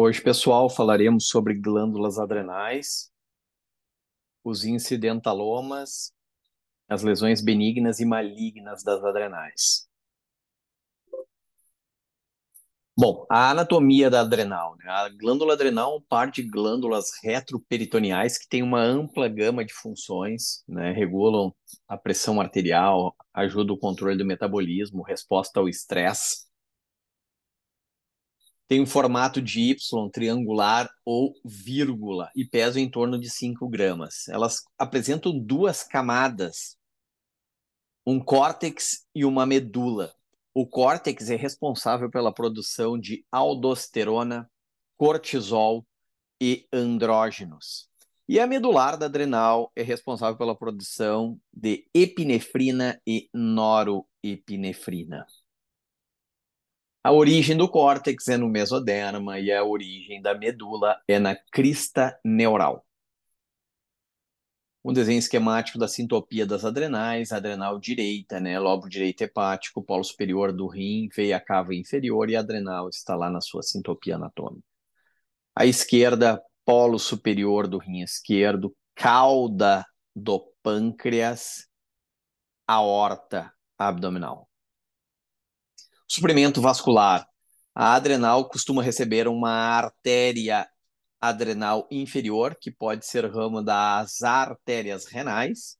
Hoje, pessoal, falaremos sobre glândulas adrenais, os incidentalomas, as lesões benignas e malignas das adrenais. Bom, a anatomia da adrenal, né? A glândula adrenal é um par de glândulas retroperitoneais que tem uma ampla gama de funções, né? Regulam a pressão arterial, ajudam o controle do metabolismo, resposta ao estresse. Tem um formato de Y triangular ou vírgula e pesam em torno de 5 gramas. Elas apresentam duas camadas, um córtex e uma medula. O córtex é responsável pela produção de aldosterona, cortisol e andrógenos. E a medular da adrenal é responsável pela produção de epinefrina e noroepinefrina. A origem do córtex é no mesoderma e a origem da medula é na crista neural. Um desenho esquemático da sintopia das adrenais, adrenal direita, né, lobo direito hepático, polo superior do rim, veia cava inferior e a adrenal está lá na sua sintopia anatômica. À esquerda, polo superior do rim esquerdo, cauda do pâncreas, aorta abdominal. Suprimento vascular. A adrenal costuma receber uma artéria adrenal inferior, que pode ser ramo das artérias renais,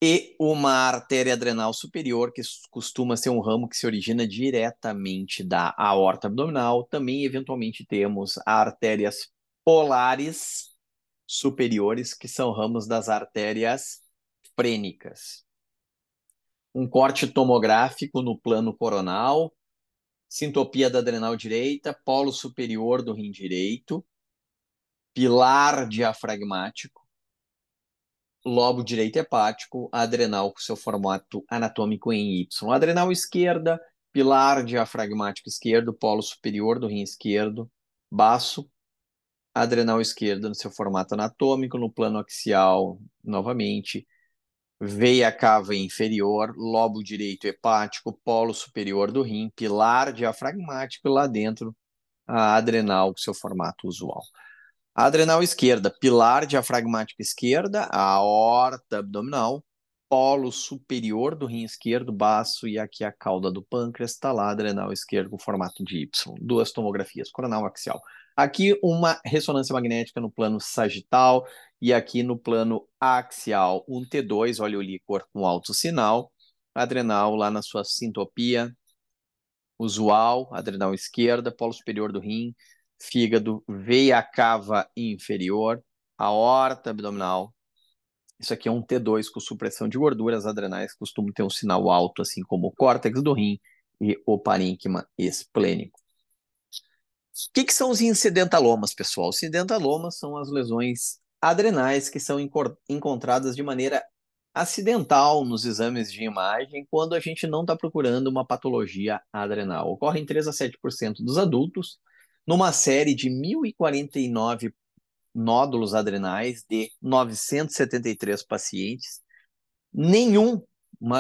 e uma artéria adrenal superior, que costuma ser um ramo que se origina diretamente da aorta abdominal. Também, eventualmente, temos artérias polares superiores, que são ramos das artérias frênicas. Um corte tomográfico no plano coronal, sintopia da adrenal direita, polo superior do rim direito, pilar diafragmático, lobo direito hepático, adrenal com seu formato anatômico em Y. Adrenal esquerda, pilar diafragmático esquerdo, polo superior do rim esquerdo, baço, adrenal esquerda no seu formato anatômico, no plano axial, novamente, veia cava inferior, lobo direito hepático, polo superior do rim, pilar diafragmático e lá dentro a adrenal com seu formato usual. A adrenal esquerda, pilar diafragmático esquerda, a aorta abdominal, polo superior do rim esquerdo, baço e aqui a cauda do pâncreas, está lá a adrenal esquerda com formato de Y. Duas tomografias, coronal axial. Aqui uma ressonância magnética no plano sagital e aqui no plano axial. Um T2, óleo líquor com alto sinal, adrenal lá na sua sintopia usual, adrenal esquerda, polo superior do rim, fígado, veia cava inferior, aorta abdominal. Isso aqui é um T2 com supressão de gorduras adrenais, costuma ter um sinal alto, assim como o córtex do rim e o parênquima esplênico. O que são os incidentalomas, pessoal? Os incidentalomas são as lesões adrenais que são encontradas de maneira acidental nos exames de imagem quando a gente não está procurando uma patologia adrenal. Ocorre em 3 a 7% dos adultos, numa série de 1.049 nódulos adrenais de 973 pacientes. Nenhuma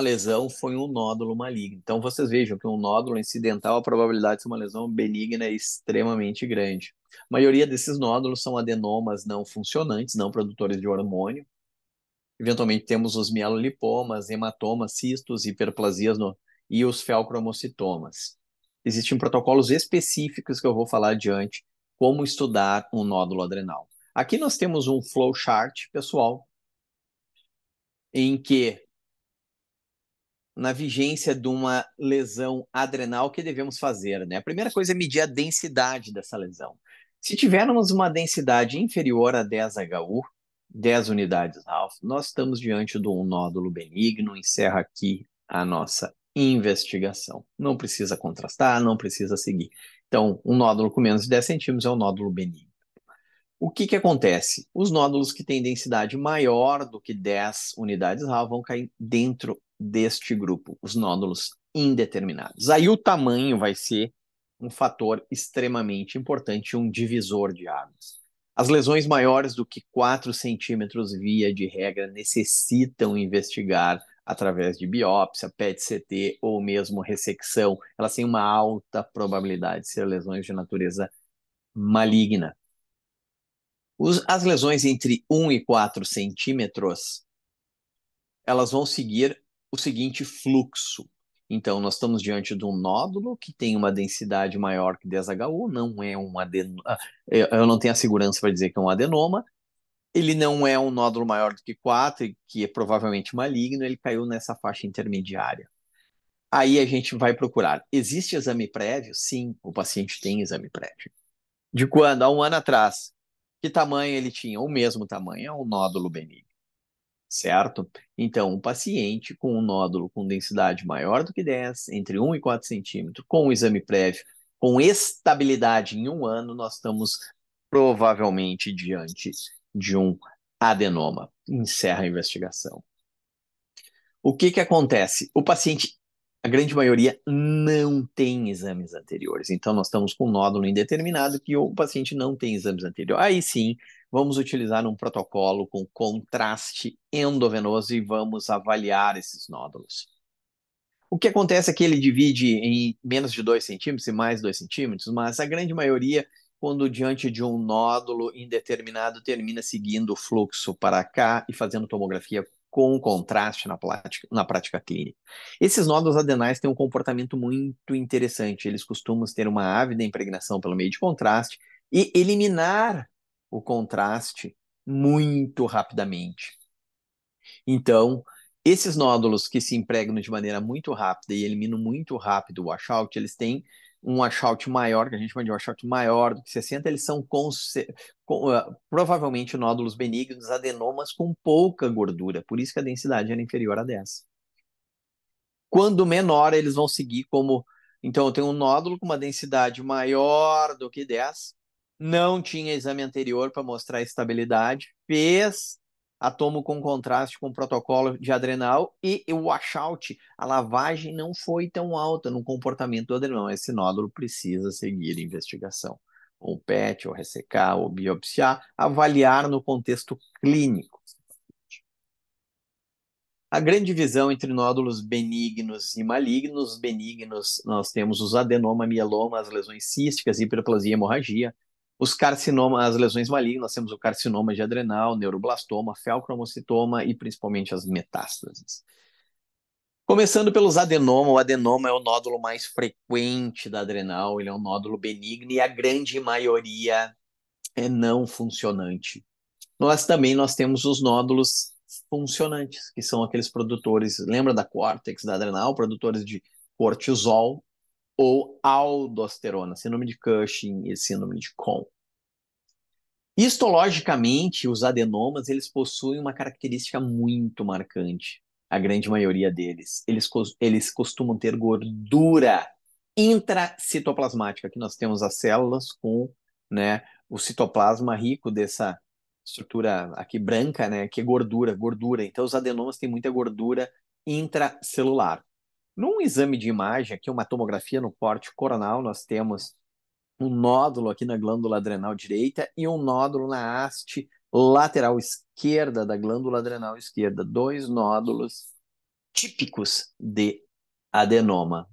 lesão foi um nódulo maligno. Então, vocês vejam que um nódulo incidental, a probabilidade de ser uma lesão benigna é extremamente grande. A maioria desses nódulos são adenomas não funcionantes, não produtores de hormônio. Eventualmente temos os mielolipomas, hematomas, cistos, hiperplasias e os feocromocitomas. Existem protocolos específicos que eu vou falar adiante, como estudar um nódulo adrenal. Aqui nós temos um flowchart, pessoal, em que, na vigência de uma lesão adrenal, o que devemos fazer, né? A primeira coisa é medir a densidade dessa lesão. Se tivermos uma densidade inferior a 10 HU, 10 unidades alfa, nós estamos diante de um nódulo benigno, encerra aqui a nossa investigação. Não precisa contrastar, não precisa seguir. Então, um nódulo com menos de 10 centímetros é um nódulo benigno. O que acontece? Os nódulos que têm densidade maior do que 10 unidades alfa vão cair dentro deste grupo, os nódulos indeterminados. Aí o tamanho vai ser um fator extremamente importante, um divisor de águas. As lesões maiores do que 4 centímetros, via de regra, necessitam investigar através de biópsia, PET-CT ou mesmo ressecção. Elas têm uma alta probabilidade de ser lesões de natureza maligna. As lesões entre 1 e 4 centímetros, elas vão seguir o seguinte fluxo. Então, nós estamos diante de um nódulo que tem uma densidade maior que 10HU, não é um adenoma. Eu não tenho a segurança para dizer que é um adenoma. Ele não é um nódulo maior do que 4, que é provavelmente maligno, ele caiu nessa faixa intermediária. Aí a gente vai procurar. Existe exame prévio? Sim, o paciente tem exame prévio. De quando? Há um ano atrás. Que tamanho ele tinha? O mesmo tamanho, é um nódulo benigno, certo? Então, um paciente com um nódulo com densidade maior do que 10, entre 1 e 4 centímetros, com um exame prévio, com estabilidade em um ano, nós estamos provavelmente diante de um adenoma. Encerra a investigação. O que que acontece? O paciente, a grande maioria, não tem exames anteriores. Então, nós estamos com um nódulo indeterminado que o paciente não tem exames anteriores. Aí sim, vamos utilizar um protocolo com contraste endovenoso e vamos avaliar esses nódulos. O que acontece é que ele divide em menos de 2 centímetros e mais 2 centímetros, mas a grande maioria, quando diante de um nódulo indeterminado, termina seguindo o fluxo para cá e fazendo tomografia com contraste na prática clínica. Esses nódulos adenais têm um comportamento muito interessante. Eles costumam ter uma ávida impregnação pelo meio de contraste e eliminar o contraste muito rapidamente. Então, esses nódulos que se impregnam de maneira muito rápida e eliminam muito rápido o washout, eles têm um washout maior, que a gente chama de washout maior do que 60, eles são provavelmente nódulos benignos, adenomas com pouca gordura, por isso que a densidade era inferior a 10. Quando menor, eles vão seguir como. Então, eu tenho um nódulo com uma densidade maior do que 10, não tinha exame anterior para mostrar estabilidade, fez a tomo com contraste com protocolo de adrenal e o washout, a lavagem não foi tão alta no comportamento do adrenal. Esse nódulo precisa seguir investigação. Ou PET, ou ressecar, ou biopsiar, avaliar no contexto clínico. A grande divisão entre nódulos benignos e malignos. Benignos, nós temos os adenoma, mieloma, as lesões císticas, hiperplasia e hemorragia. Os carcinomas, as lesões malignas, nós temos o carcinoma de adrenal, neuroblastoma, feocromocitoma e principalmente as metástases. Começando pelos adenoma, o adenoma é o nódulo mais frequente da adrenal, ele é um nódulo benigno e a grande maioria é não funcionante. Nós temos os nódulos funcionantes, que são aqueles produtores, lembra da córtex, da adrenal, produtores de cortisol ou aldosterona, síndrome de Cushing e síndrome de Cohn. Histologicamente, os adenomas, eles possuem uma característica muito marcante, a grande maioria deles. Eles costumam ter gordura intracitoplasmática. Aqui nós temos as células com, né, o citoplasma rico dessa estrutura aqui branca, né, que é gordura. Então, os adenomas têm muita gordura intracelular. Num exame de imagem, aqui uma tomografia no corte coronal, nós temos um nódulo aqui na glândula adrenal direita e um nódulo na haste lateral esquerda da glândula adrenal esquerda. Dois nódulos típicos de adenoma.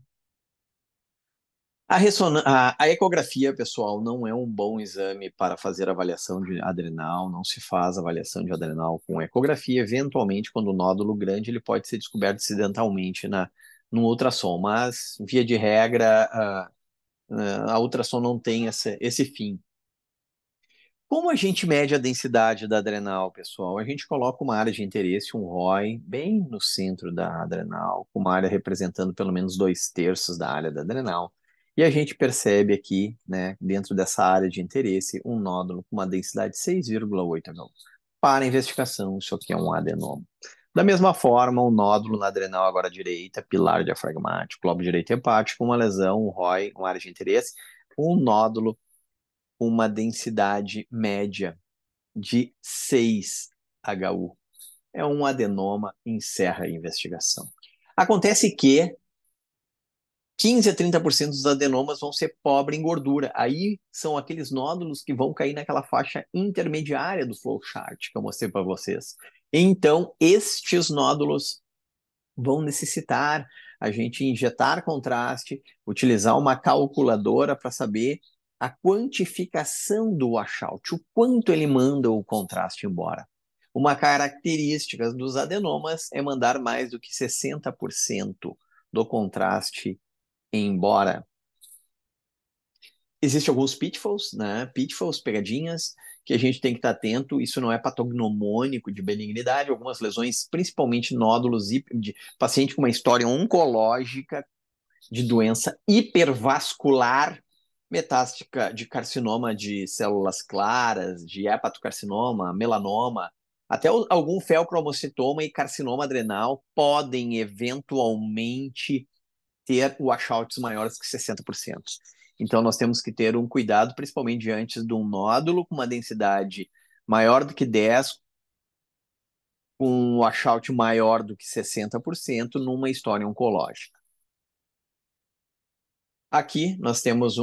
A ecografia, pessoal, não é um bom exame para fazer avaliação de adrenal, não se faz avaliação de adrenal com ecografia. Eventualmente, quando o nódulo grande, ele pode ser descoberto acidentalmente no ultrassom, mas, via de regra, a ultrassom não tem esse fim. Como a gente mede a densidade da adrenal, pessoal? A gente coloca uma área de interesse, um ROI, bem no centro da adrenal, com uma área representando pelo menos 2/3 da área da adrenal. E a gente percebe aqui, né, dentro dessa área de interesse, um nódulo com uma densidade de 6,8 mil. Para a investigação, isso aqui é um adenoma. Da mesma forma, um nódulo na adrenal agora direita, pilar diafragmático, lobo direito hepático, uma lesão, um ROI, uma área de interesse, um nódulo, uma densidade média de 6HU. É um adenoma, encerra a investigação. Acontece que 15 a 30% dos adenomas vão ser pobres em gordura. Aí são aqueles nódulos que vão cair naquela faixa intermediária do flowchart que eu mostrei para vocês. Então, estes nódulos vão necessitar a gente injetar contraste, utilizar uma calculadora para saber a quantificação do washout, o quanto ele manda o contraste embora. Uma característica dos adenomas é mandar mais do que 60% do contraste embora. Existem alguns pitfalls, né? Pitfalls, pegadinhas, que a gente tem que estar atento. Isso não é patognomônico de benignidade. Algumas lesões, principalmente nódulos de paciente com uma história oncológica de doença hipervascular, metástica de carcinoma de células claras, de hepatocarcinoma, melanoma, até algum feocromocitoma e carcinoma adrenal podem eventualmente ter washouts maiores que 60%. Então, nós temos que ter um cuidado, principalmente diante de um nódulo com uma densidade maior do que 10, com um washout maior do que 60% numa história oncológica. Aqui nós temos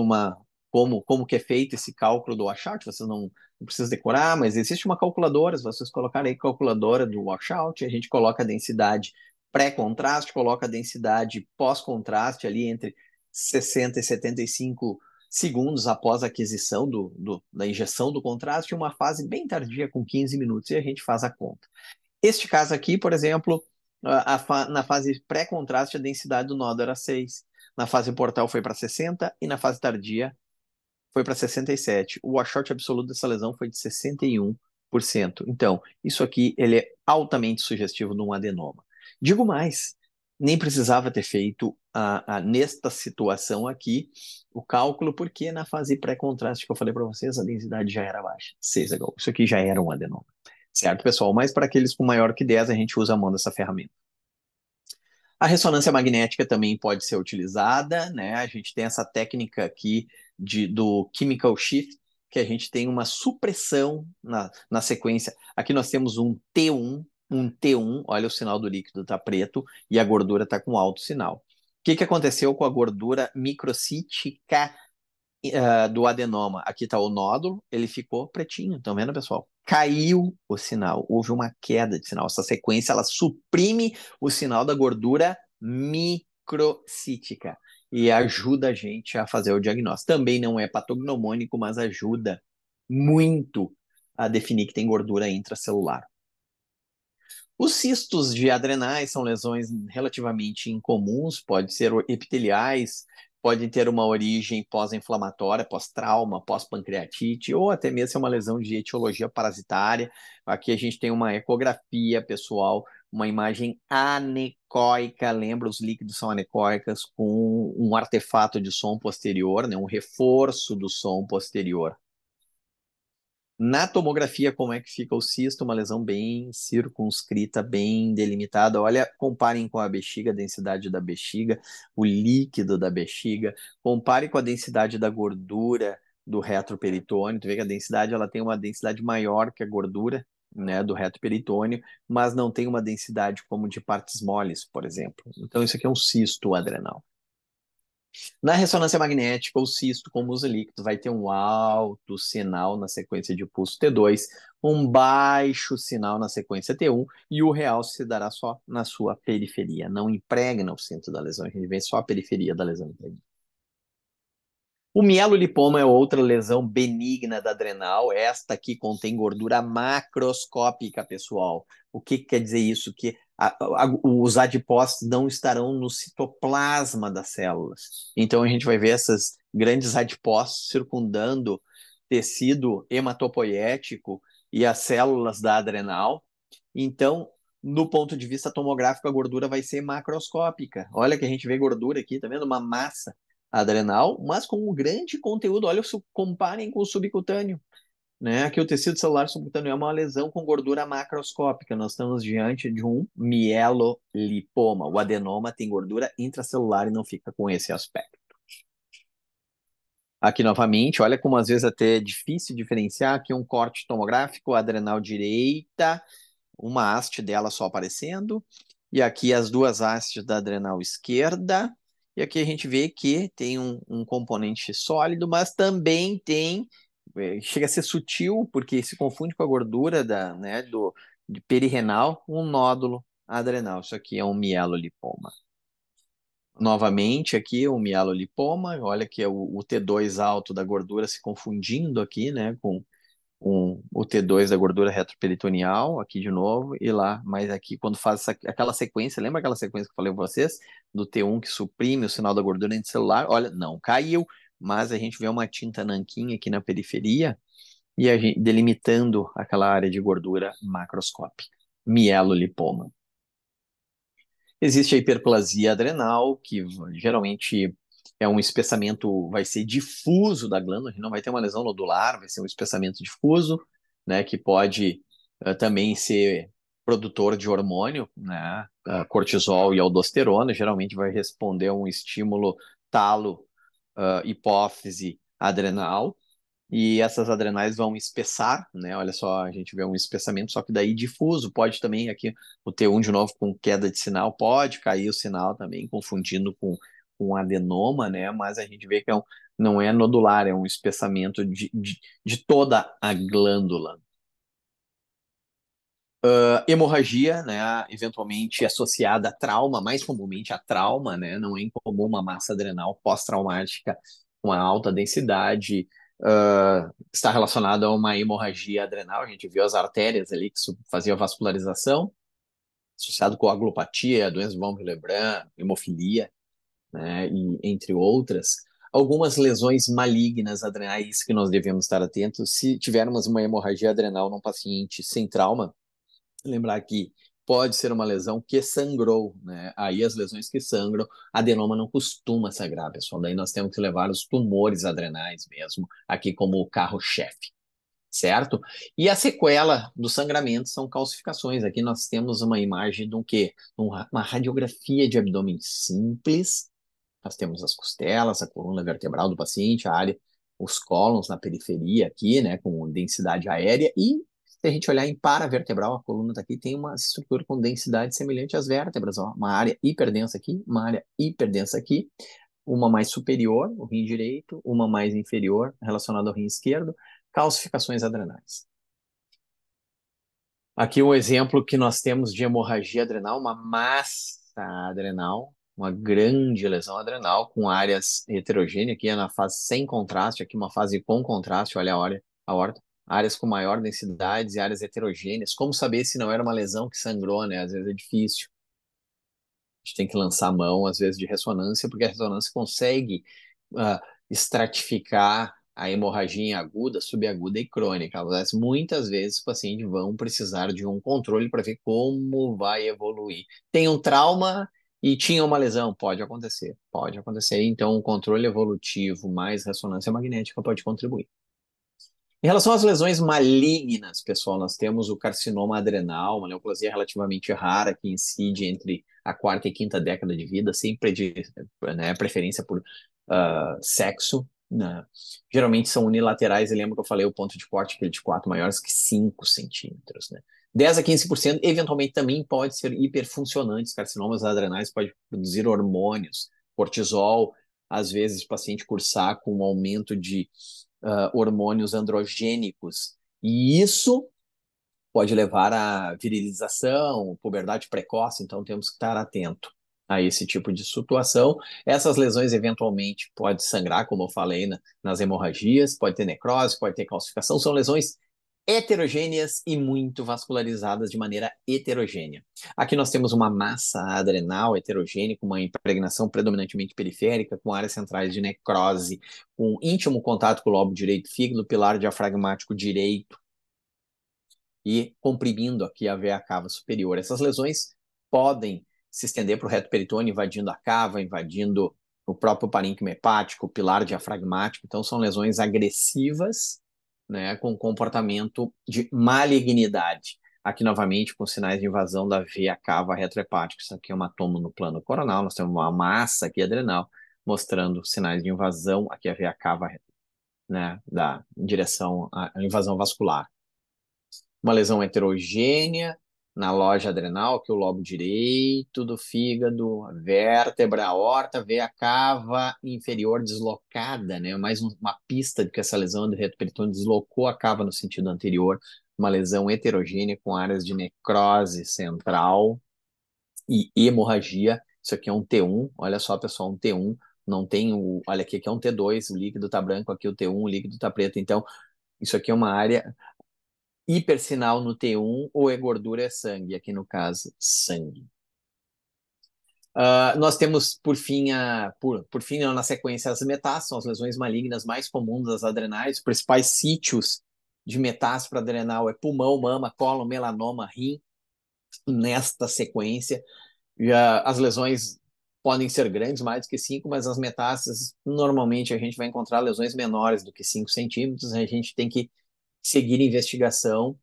como que é feito esse cálculo do washout, vocês não precisam decorar, mas existe uma calculadora, se vocês colocarem aí calculadora do washout, a gente coloca a densidade pré-contraste, coloca a densidade pós-contraste ali entre 60 e 75 segundos após a aquisição da injeção do contraste, uma fase bem tardia com 15 minutos, e a gente faz a conta. Este caso aqui, por exemplo, na fase pré-contraste, a densidade do nódo era 6. Na fase portal foi para 60 e na fase tardia foi para 67. O washout absoluto dessa lesão foi de 61%. Então, isso aqui ele é altamente sugestivo de um adenoma. Digo mais, nem precisava ter feito nesta situação aqui o cálculo, porque na fase pré-contraste que eu falei para vocês, a densidade já era baixa, 6 Hg. Isso aqui já era um adenoma. Certo, pessoal? Mas para aqueles com maior que 10, a gente usa a mão dessa ferramenta. A ressonância magnética também pode ser utilizada, né? A gente tem essa técnica aqui do chemical shift, que a gente tem uma supressão na sequência. Aqui nós temos um T1, olha o sinal do líquido está preto e a gordura está com alto sinal. O que aconteceu com a gordura microcítica do adenoma? Aqui está o nódulo, ele ficou pretinho, estão vendo, pessoal? Caiu o sinal, houve uma queda de sinal. Essa sequência, ela suprime o sinal da gordura microcítica e ajuda a gente a fazer o diagnóstico. Também não é patognomônico, mas ajuda muito a definir que tem gordura intracelular. Os cistos de adrenais são lesões relativamente incomuns, podem ser epiteliais, podem ter uma origem pós-inflamatória, pós-trauma, pós-pancreatite, ou até mesmo ser uma lesão de etiologia parasitária. Aqui a gente tem uma ecografia, pessoal, uma imagem anecoica, lembra, os líquidos são anecoicas, com um artefato de som posterior, né, um reforço do som posterior. Na tomografia, como é que fica o cisto? Uma lesão bem circunscrita, bem delimitada. Olha, comparem com a bexiga, a densidade da bexiga, o líquido da bexiga. Compare com a densidade da gordura do retroperitônio. Tu vê que a densidade, ela tem uma densidade maior que a gordura, né, do retroperitônio, mas não tem uma densidade como de partes moles, por exemplo. Então, isso aqui é um cisto adrenal. Na ressonância magnética, o cisto, como usa líquido, vai ter um alto sinal na sequência de pulso T2, um baixo sinal na sequência T1, e o realce se dará só na sua periferia. Não impregna o centro da lesão, a gente vê só a periferia da lesão. O mielolipoma é outra lesão benigna da adrenal. Esta aqui contém gordura macroscópica, pessoal. O que quer dizer isso? Que os adipócitos não estarão no citoplasma das células. Então a gente vai ver essas grandes adipócitos circundando tecido hematopoético e as células da adrenal. Então, no ponto de vista tomográfico, a gordura vai ser macroscópica. Olha que a gente vê gordura aqui, tá vendo? Uma massa adrenal, mas com um grande conteúdo. Olha, comparem com o subcutâneo. Né? Aqui o tecido celular subcutâneo é uma lesão com gordura macroscópica. Nós estamos diante de um mielolipoma. O adenoma tem gordura intracelular e não fica com esse aspecto. Aqui novamente, olha como às vezes até é difícil diferenciar. Aqui um corte tomográfico, adrenal direita, uma haste dela só aparecendo, e aqui as duas hastes da adrenal esquerda, e aqui a gente vê que tem um componente sólido, mas também tem, chega a ser sutil, porque se confunde com a gordura de perirenal, um nódulo adrenal. Isso aqui é um mielolipoma. Novamente aqui o mielolipoma, olha que é o T2 alto da gordura se confundindo aqui, né, com o T2 da gordura retroperitoneal, aqui de novo, e lá, mas aqui quando faz aquela sequência, lembra aquela sequência que eu falei para vocês, do T1 que suprime o sinal da gordura intracelular? Olha, não caiu, mas a gente vê uma tinta nanquim aqui na periferia, e a gente, delimitando aquela área de gordura macroscópica, mielolipoma. Existe a hiperplasia adrenal, que geralmente é um espessamento, vai ser difuso da glândula, a gente não vai ter uma lesão nodular, vai ser um espessamento difuso, né, que pode também ser produtor de hormônio, né, cortisol e aldosterona, geralmente vai responder a um estímulo talo, hipófise adrenal, e essas adrenais vão espessar, né? Olha só, a gente vê um espessamento, só que daí difuso, pode também aqui o T1 de novo com queda de sinal, pode cair o sinal também, confundindo com adenoma, né? Mas a gente vê que não é nodular, é um espessamento de toda a glândula. Hemorragia, né, eventualmente associada a trauma, mais comumente a trauma, né, não é incomum uma massa adrenal pós-traumática com a alta densidade, está relacionada a uma hemorragia adrenal, a gente viu as artérias ali que faziam vascularização, associado com aglopatia, doença de von Willebrand, hemofilia, né, e entre outras. Algumas lesões malignas adrenais que nós devemos estar atentos se tivermos uma hemorragia adrenal num paciente sem trauma, lembrar que pode ser uma lesão que sangrou, né? Aí as lesões que sangram, adenoma não costuma sangrar, pessoal. Daí nós temos que levar os tumores adrenais mesmo, aqui como o carro-chefe, certo? E a sequela do sangramento são calcificações. Aqui nós temos uma imagem de um quê? Uma radiografia de abdômen simples. Nós temos as costelas, a coluna vertebral do paciente, a área, os cólons na periferia aqui, né, com densidade aérea, e se a gente olhar em paravertebral, a coluna daqui tem uma estrutura com densidade semelhante às vértebras, ó, uma área hiperdensa aqui, uma área hiperdensa aqui, uma mais superior, o rim direito, uma mais inferior, relacionada ao rim esquerdo, calcificações adrenais. Aqui um exemplo que nós temos de hemorragia adrenal, uma massa adrenal, uma grande lesão adrenal com áreas heterogêneas, aqui é na fase sem contraste, aqui uma fase com contraste, olha a aorta, áreas com maior densidade e áreas heterogêneas. Como saber se não era uma lesão que sangrou, né? Às vezes é difícil. A gente tem que lançar a mão, às vezes, de ressonância, porque a ressonância consegue estratificar a hemorragia aguda, subaguda e crônica. Mas muitas vezes os pacientes vão precisar de um controle para ver como vai evoluir. Tem um trauma e tinha uma lesão, pode acontecer, pode acontecer. Então, o controle evolutivo mais ressonância magnética pode contribuir. Em relação às lesões malignas, pessoal, nós temos o carcinoma adrenal, uma neoplasia relativamente rara que incide entre a quarta e quinta década de vida, sempre de né, preferência por sexo. Né? Geralmente são unilaterais, e lembra que eu falei o ponto de corte, aquele de 4 maiores que 5 centímetros. Né? 10 a 15%, eventualmente também pode ser hiperfuncionantes, carcinomas adrenais pode produzir hormônios, cortisol, às vezes o paciente cursar com um aumento de hormônios androgênicos. E isso pode levar à virilização, puberdade precoce, então temos que estar atento a esse tipo de situação. Essas lesões eventualmente podem sangrar, como eu falei, nas hemorragias, pode ter necrose, pode ter calcificação, são lesões heterogêneas e muito vascularizadas de maneira heterogênea. Aqui nós temos uma massa adrenal heterogênea, com uma impregnação predominantemente periférica, com áreas centrais de necrose, com íntimo contato com o lobo direito fígado, pilar diafragmático direito e comprimindo aqui a veia cava superior. Essas lesões podem se estender para o reto peritônio, invadindo a cava, invadindo o próprio parênquima hepático, o pilar diafragmático. Então, são lesões agressivas, né, com comportamento de malignidade. Aqui, novamente, com sinais de invasão da veia cava retrohepática. Isso aqui é uma toma no plano coronal. Nós temos uma massa aqui adrenal, mostrando sinais de invasão. Aqui a veia cava, né, em direção à invasão vascular. Uma lesão heterogênea na loja adrenal, que é o lobo direito do fígado, vértebra, aorta, veia cava inferior deslocada, né? Mais uma pista de que essa lesão do reto peritônio deslocou a cava no sentido anterior, uma lesão heterogênea com áreas de necrose central e hemorragia Isso aqui é um T1, olha só, pessoal, um T1, não tem o, olha aqui que é um T2, o líquido tá branco, aqui o T1, o líquido tá preto. Então, isso aqui é uma área hipersinal no T1, ou é gordura é sangue, aqui no caso, sangue. Nós temos, por fim, na sequência, as metástases, são as lesões malignas mais comuns das adrenais. Os principais sítios de metástase para adrenal é pulmão, mama, cólon, melanoma, rim, nesta sequência. As lesões podem ser grandes, mais do que 5, mas as metástases, normalmente a gente vai encontrar lesões menores do que 5 centímetros. A gente tem que seguir a investigação,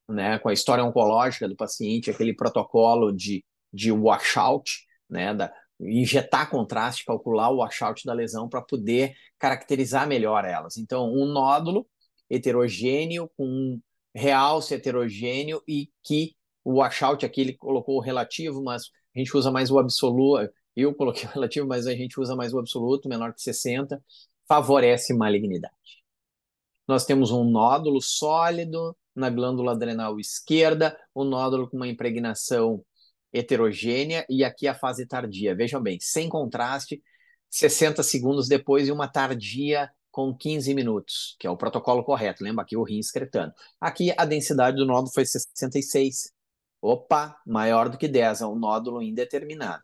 né, com a história oncológica do paciente, aquele protocolo de washout, né, injetar contraste, calcular o washout da lesão para poder caracterizar melhor elas. Então, um nódulo heterogêneo com um realce heterogêneo e que o washout aqui ele colocou o relativo, mas a gente usa mais o absoluto. Eu coloquei o relativo, mas a gente usa mais o absoluto, menor que 60, favorece malignidade. Nós temos um nódulo sólido na glândula adrenal esquerda, um nódulo com uma impregnação heterogênea, e aqui a fase tardia. Vejam bem, sem contraste, 60 segundos depois, e uma tardia com 15 minutos, que é o protocolo correto. Lembra aqui o rim excretando. Aqui a densidade do nódulo foi 66. Opa, maior do que 10, é um nódulo indeterminado.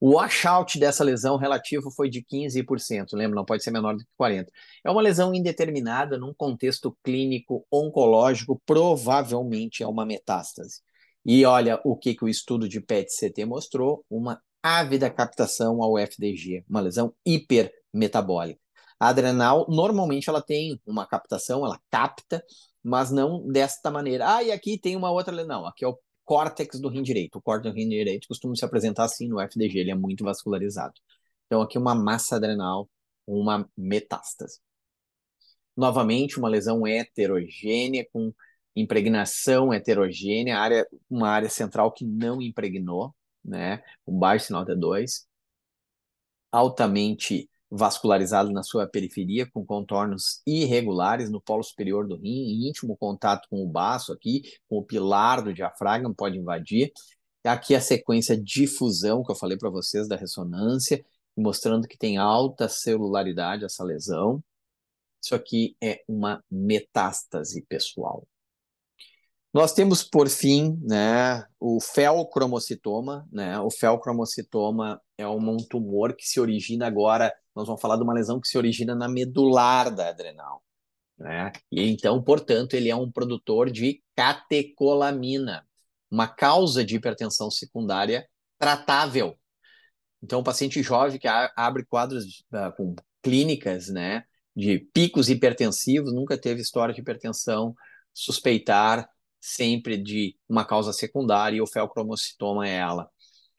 O washout dessa lesão relativo foi de 15%, lembra? Não pode ser menor do que 40%. É uma lesão indeterminada num contexto clínico oncológico, provavelmente é uma metástase. E olha o que o estudo de PET-CT mostrou, uma ávida captação ao FDG, uma lesão hipermetabólica. A adrenal, normalmente ela tem uma captação, ela capta, mas não desta maneira. E aqui tem uma outra lesão. Não, aqui é o córtex do rim direito. O córtex do rim direito costuma se apresentar assim no FDG, ele é muito vascularizado. Então, aqui uma massa adrenal, uma metástase. Novamente, uma lesão heterogênea, com impregnação heterogênea, uma área central que não impregnou, né, com baixo sinal T2, altamente vascularizado na sua periferia, com contornos irregulares no polo superior do rim, em íntimo contato com o baço aqui, com o pilar do diafragma, pode invadir. Aqui a sequência de fusão que eu falei para vocês da ressonância, mostrando que tem alta celularidade essa lesão. Isso aqui é uma metástase, pessoal. Nós temos, por fim, né, o feocromocitoma. Né? O feocromocitoma é um tumor que se origina agora, nós vamos falar de uma lesão que se origina na medular da adrenal. Né? E então, portanto, ele é um produtor de catecolamina, uma causa de hipertensão secundária tratável. Então, o paciente jovem que abre quadros com clínicas, né, de picos hipertensivos, nunca teve história de hipertensão, suspeitar sempre de uma causa secundária, e o feocromocitoma é ela.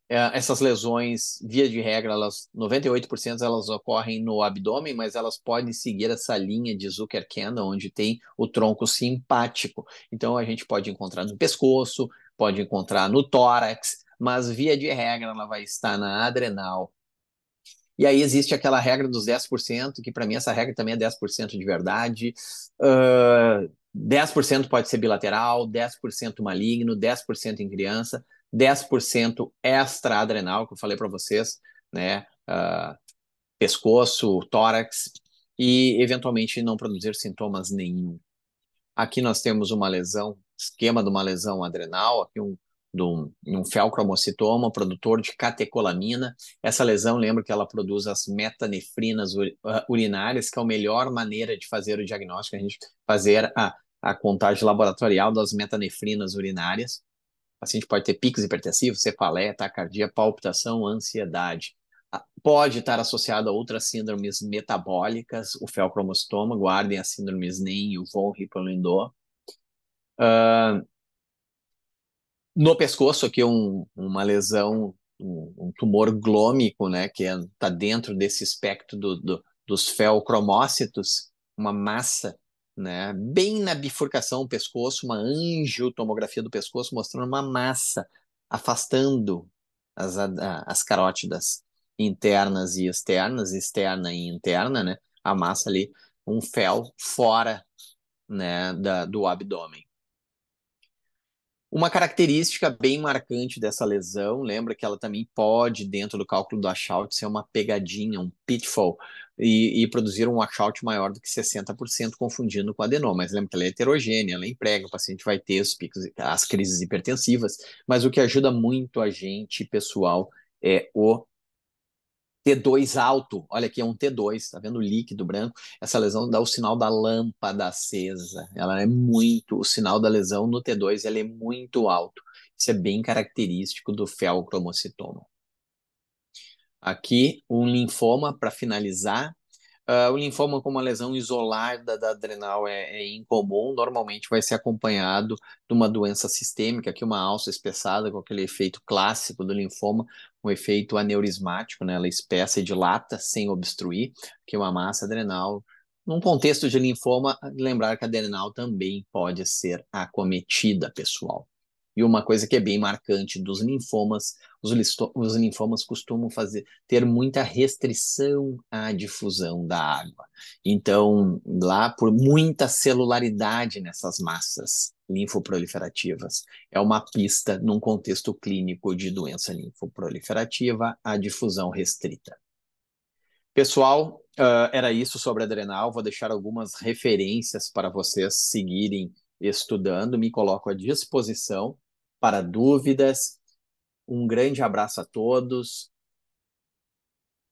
Essas lesões, via de regra, 98% elas ocorrem no abdômen, mas elas podem seguir essa linha de Zucker-Kendall, onde tem o tronco simpático. Então, a gente pode encontrar no pescoço, pode encontrar no tórax, mas via de regra ela vai estar na adrenal. E aí existe aquela regra dos 10%, que para mim essa regra também é 10% de verdade. 10% pode ser bilateral, 10% maligno, 10% em criança, 10% extra-adrenal, que eu falei para vocês, né? Pescoço, tórax, e eventualmente não produzir sintomas nenhum. Aqui nós temos uma lesão, esquema de uma lesão adrenal, aqui um feocromocitoma, produtor de catecolamina. Essa lesão, lembra que ela produz as metanefrinas urinárias, que é a melhor maneira de fazer o diagnóstico, a gente fazer a contagem laboratorial das metanefrinas urinárias. O paciente pode ter picos hipertensivos, cefaleia, taquicardia, palpitação, ansiedade. Pode estar associado a outras síndromes metabólicas, o feocromocitoma, guardem as síndromes NEM e o von Hippel-Lindau. No pescoço, aqui uma lesão, um tumor glômico, né, que está dentro desse espectro dos feocromócitos, uma massa, né, bem na bifurcação do pescoço, uma angiotomografia do pescoço mostrando uma massa afastando as carótidas internas e externas, externa e interna, né, a massa ali, um fel fora, né, do abdômen. Uma característica bem marcante dessa lesão, lembra que ela também pode, dentro do cálculo do washout, ser uma pegadinha, um pitfall, e produzir um washout maior do que 60%, confundindo com adenoma. Mas lembra que ela é heterogênea, ela emprega, o paciente vai ter os picos, as crises hipertensivas, mas o que ajuda muito a gente, pessoal, é o T2 alto. Olha aqui, é um T2, tá vendo o líquido branco? Essa lesão dá o sinal da lâmpada acesa. Ela é muito, o sinal da lesão no T2, ela é muito alto. Isso é bem característico do feocromocitoma. Aqui, um linfoma para finalizar. O linfoma com uma lesão isolada da adrenal é incomum, normalmente vai ser acompanhado de uma doença sistêmica, que é uma alça espessada, com aquele efeito clássico do linfoma, um efeito aneurismático, né? Ela espessa e dilata sem obstruir, que é uma massa adrenal. Num contexto de linfoma, lembrar que a adrenal também pode ser acometida, pessoal. E uma coisa que é bem marcante dos linfomas, os linfomas costumam ter muita restrição à difusão da água. Então, lá por muita celularidade nessas massas linfoproliferativas, é uma pista num contexto clínico de doença linfoproliferativa, a difusão restrita. Pessoal, era isso sobre adrenal. Vou deixar algumas referências para vocês seguirem estudando. Me coloco à disposição para dúvidas. Um grande abraço a todos.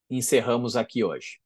Encerramos aqui hoje.